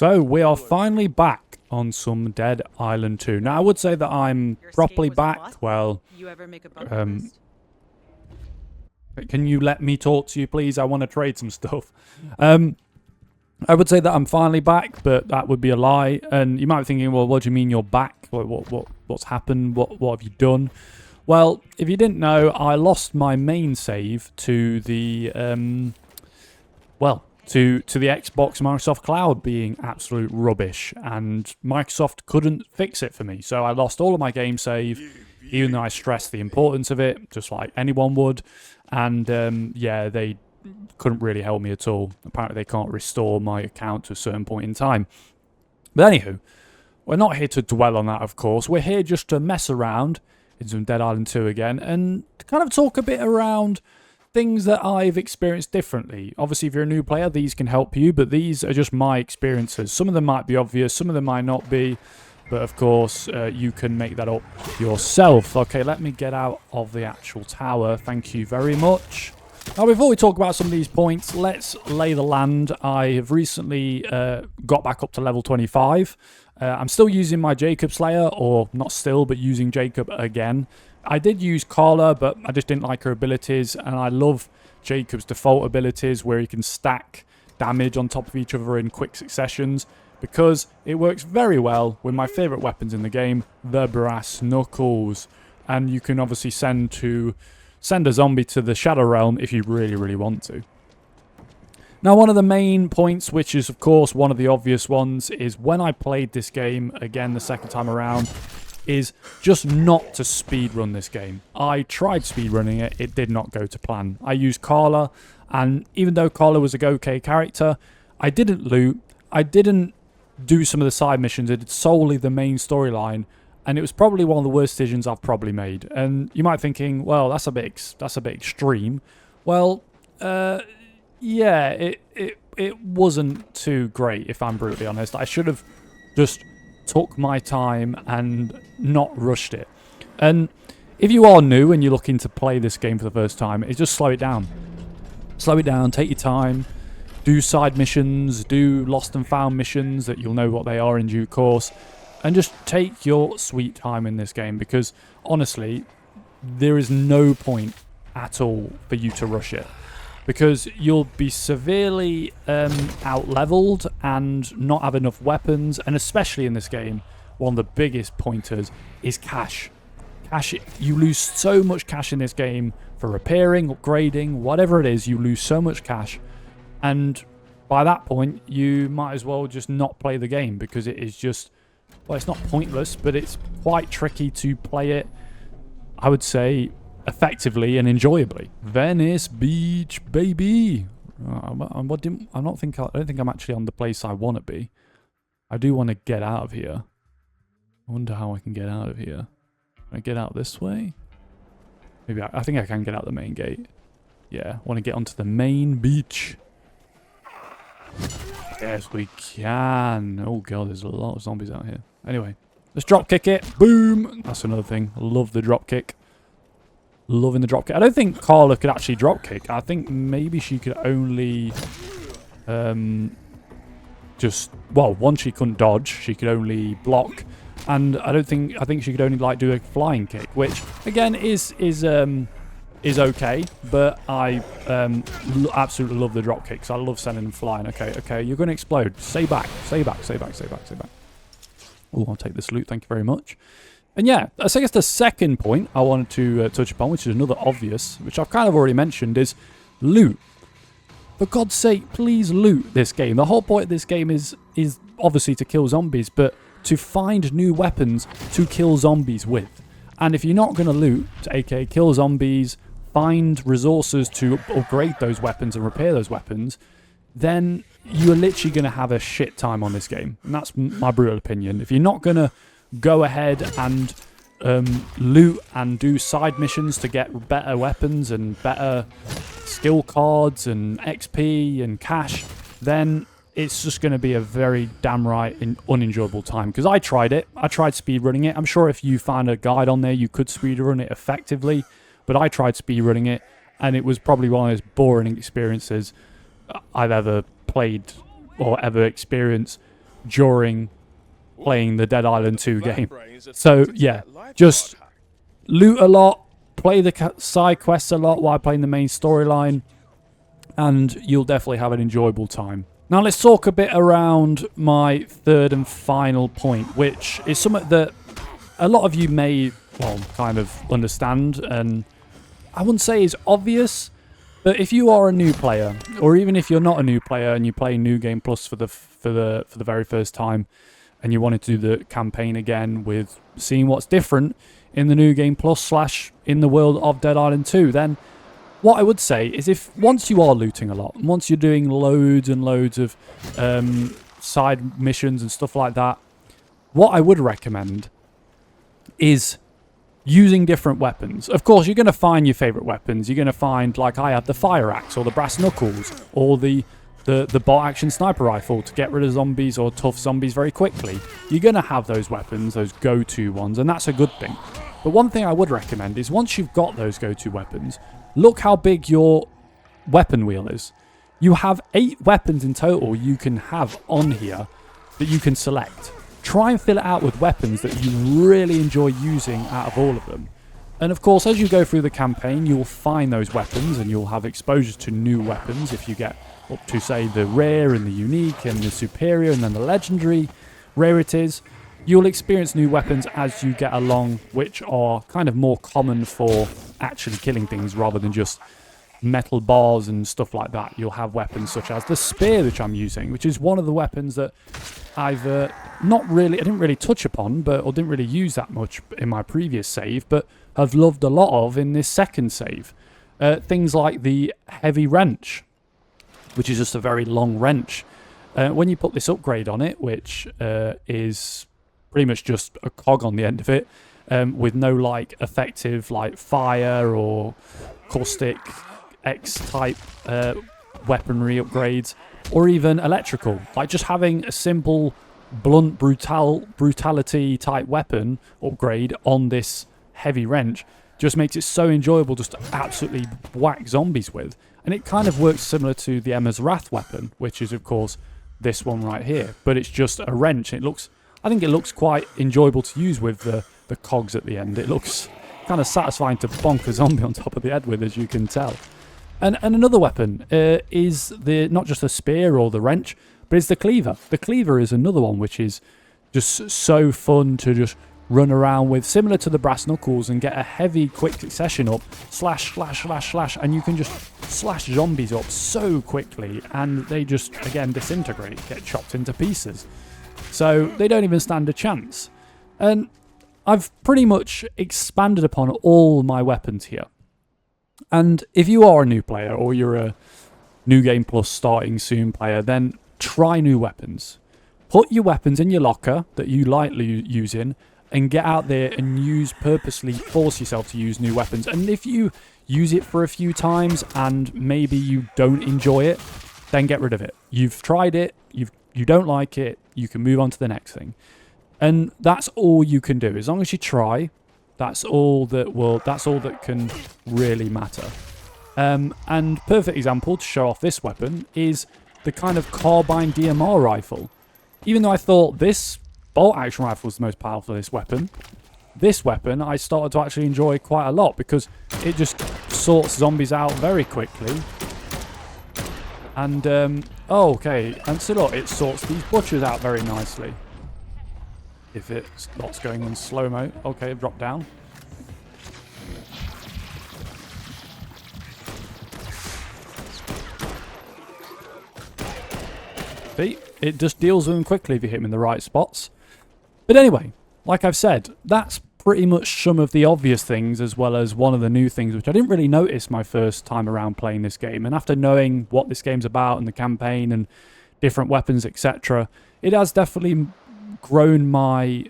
So we are finally back on some Dead Island 2. Now I would say that I'm properly back. Well, can you let me talk to you, please? I want to trade some stuff. I would say that I'm finally back, but that would be a lie. And you might be thinking, well, what do you mean you're back? What's happened? What have you done? Well, if you didn't know, I lost my main save to the to the Xbox Microsoft Cloud being absolute rubbish, and Microsoft couldn't fix it for me. So I lost all of my game save, even though I stressed the importance of it, just like anyone would. And yeah, they couldn't really help me at all. Apparently they can't restore my account to a certain point in time. But anywho, we're not here to dwell on that, of course. We're here just to mess around in some Dead Island 2 again, and to kind of talk a bit around things that I've experienced differently. Obviously, if you're a new player, these can help you, but these are just my experiences. Some of them might be obvious, some of them might not be, but of course, you can make that up yourself. Okay, let me get out of the actual tower. Thank you very much. Now, before we talk about some of these points, let's lay the land. I have recently got back up to level 25. I'm still using my Jacob Slayer, or not still, but using Jacob again. I did use Carla, but I just didn't like her abilities, and I love Jacob's default abilities where he can stack damage on top of each other in quick successions, because it works very well with my favourite weapons in the game, the Brass Knuckles. And you can obviously send a zombie to the Shadow Realm if you really, really want to. Now, one of the main points, which is of course one of the obvious ones, is when I played this game again the second time around, is just not to speedrun this game. I tried speedrunning it, it did not go to plan. I used Carla, and even though Carla was a okay character, I didn't loot, I didn't do some of the side missions, I did solely the main storyline, and it was probably one of the worst decisions I've probably made. And you might be thinking, well, that's a bit extreme. Well, yeah, it wasn't too great, if I'm brutally honest. I should have just took my time and not rushed it. And if you are new and you're looking to play this game for the first time, it's just slow it down. Slow it down, take your time, do side missions, do lost and found missions that you'll know what they are in due course, and just take your sweet time in this game, because honestly, there is no point at all for you to rush it, because you'll be severely out-leveled and not have enough weapons. And especially in this game, one of the biggest pointers is cash. You lose so much cash in this game for repairing, upgrading, whatever it is. You lose so much cash, and by that point you might as well just not play the game, because it is just, well, it's not pointless, but it's quite tricky to play it, I would say, effectively and enjoyably. Venice Beach, baby. I don't think I'm actually on the place I want to be. I do want to get out of here. I wonder how I can get out of here. Can I get out this way? Maybe I think I can get out the main gate. Yeah, I want to get onto the main beach. Yes, we can. Oh god, there's a lot of zombies out here. Anyway, let's drop kick it. Boom. That's another thing. I love the drop kick. Loving the drop kick. I don't think Carla could actually drop kick. I think maybe she could only once she couldn't dodge, she could only block. And I think she could only like do a flying kick, which again is okay, but I absolutely love the drop kicks. I love sending them flying. Okay, you're going to explode. Stay back. Oh, I'll take this loot. Thank you very much. And yeah, I guess the second point I wanted to touch upon, which is another obvious, which I've kind of already mentioned, is loot. For God's sake, please loot this game. The whole point of this game is obviously to kill zombies, but to find new weapons to kill zombies with. And if you're not going to loot, aka kill zombies, find resources to upgrade those weapons and repair those weapons, then you're literally going to have a shit time on this game. And that's my brutal opinion. If you're not going to go ahead and loot and do side missions to get better weapons and better skill cards and XP and cash, then it's just going to be a very damn right unenjoyable time. Because I tried it. I tried speedrunning it. I'm sure if you found a guide on there, you could speedrun it effectively. But I tried speedrunning it, and it was probably one of those boring experiences I've ever played or ever experienced. during playing the Dead Island 2 game. So yeah, just loot a lot, play the side quests a lot while playing the main storyline, and you'll definitely have an enjoyable time. Now let's talk a bit around my third and final point, which is something that a lot of you may, well, kind of understand, and I wouldn't say is obvious, but if you are a new player, or even if you're not a new player and you play New Game Plus for the very first time, and you wanted to do the campaign again with seeing what's different in the New Game Plus / in the world of Dead Island 2, then what I would say is, if once you are looting a lot, once you're doing loads and loads of side missions and stuff like that, what I would recommend is using different weapons. Of course, you're going to find your favourite weapons. You're going to find, like I have, the fire axe or the brass knuckles or the bolt action sniper rifle to get rid of zombies or tough zombies very quickly. You're going to have those weapons, those go-to ones, and that's a good thing. But one thing I would recommend is, once you've got those go-to weapons, look how big your weapon wheel is. You have 8 weapons in total you can have on here that you can select. Try and fill it out with weapons that you really enjoy using out of all of them. And of course, as you go through the campaign, you'll find those weapons and you'll have exposure to new weapons. If you get up to, say, the rare and the unique and the superior and then the legendary rarities, you'll experience new weapons as you get along, which are kind of more common for actually killing things rather than just metal bars and stuff like that. You'll have weapons such as the spear, which I'm using, which is one of the weapons that I've I didn't really touch upon, or didn't really use that much in my previous save, but have loved a lot of in this second save. Things like the heavy wrench, which is just a very long wrench. When you put this upgrade on it, which is pretty much just a cog on the end of it, with no like effective like fire or caustic X-type weaponry upgrades, or even electrical. Like just having a simple blunt brutality type weapon upgrade on this heavy wrench just makes it so enjoyable just to absolutely whack zombies with. And it kind of works similar to the Emma's Wrath weapon, which is of course this one right here, but it's just a wrench. I think it looks quite enjoyable to use with the cogs at the end. It looks kind of satisfying to bonk a zombie on top of the head with, as you can tell. And another weapon is not just the spear or the wrench, but it's the cleaver. The cleaver is another one which is just so fun to just run around with, similar to the brass knuckles, and get a heavy quick succession up, slash, slash, slash, slash, and you can just slash zombies up so quickly, and they just, again, disintegrate, get chopped into pieces. So they don't even stand a chance. And I've pretty much expanded upon all my weapons here. And if you are a new player, or you're a New Game Plus starting soon player, then try new weapons. Put your weapons in your locker that you like using, and get out there and purposely force yourself to use new weapons. And if you use it for a few times and maybe you don't enjoy it, then get rid of it. You've tried it, you don't like it, you can move on to the next thing. And that's all you can do. As long as you try, that's all that can really matter. And perfect example to show off this weapon is the kind of carbine DMR rifle. Even though I thought this bolt action rifle was the most powerful of this weapon I started to actually enjoy quite a lot, because it just sorts zombies out very quickly. And oh, okay, and so look, it sorts these butchers out very nicely. If it's not going in slow-mo. Okay, drop down. See, it just deals with them quickly if you hit them in the right spots. But anyway, like I've said, that's pretty much some of the obvious things, as well as one of the new things which I didn't really notice my first time around playing this game. And after knowing what this game's about and the campaign and different weapons, etc., it has definitely grown my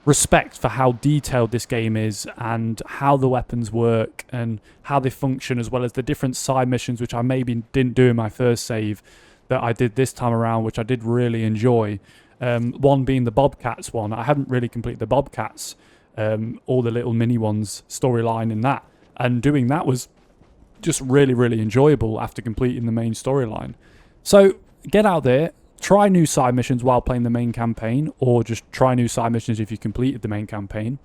respect for how detailed this game is, and how the weapons work and how they function, as well as the different side missions which I maybe didn't do in my first save that I did this time around, which I did really enjoy. One being the Bobcats one. I haven't really completed the Bobcats, all the little mini ones storyline in that, and doing that was just really, really enjoyable after completing the main storyline. So get out there, try new side missions while playing the main campaign, or just try new side missions if you completed the main campaign.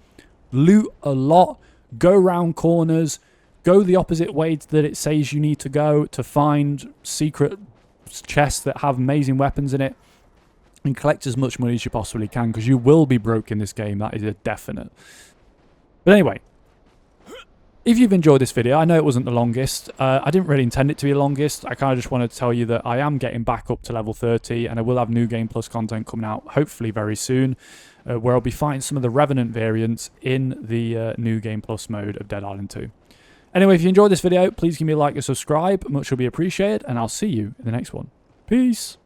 Loot a lot, go round corners, go the opposite way that it says you need to go to find secret chests that have amazing weapons in it, and collect as much money as you possibly can, because you will be broke in this game. That is a definite. But anyway, if you've enjoyed this video, I know it wasn't the longest. I didn't really intend it to be the longest. I kind of just wanted to tell you that I am getting back up to level 30, and I will have New Game Plus content coming out hopefully very soon, where I'll be fighting some of the Revenant variants in the New Game Plus mode of Dead Island 2. Anyway, if you enjoyed this video, please give me a like and subscribe. Much will be appreciated, and I'll see you in the next one. Peace.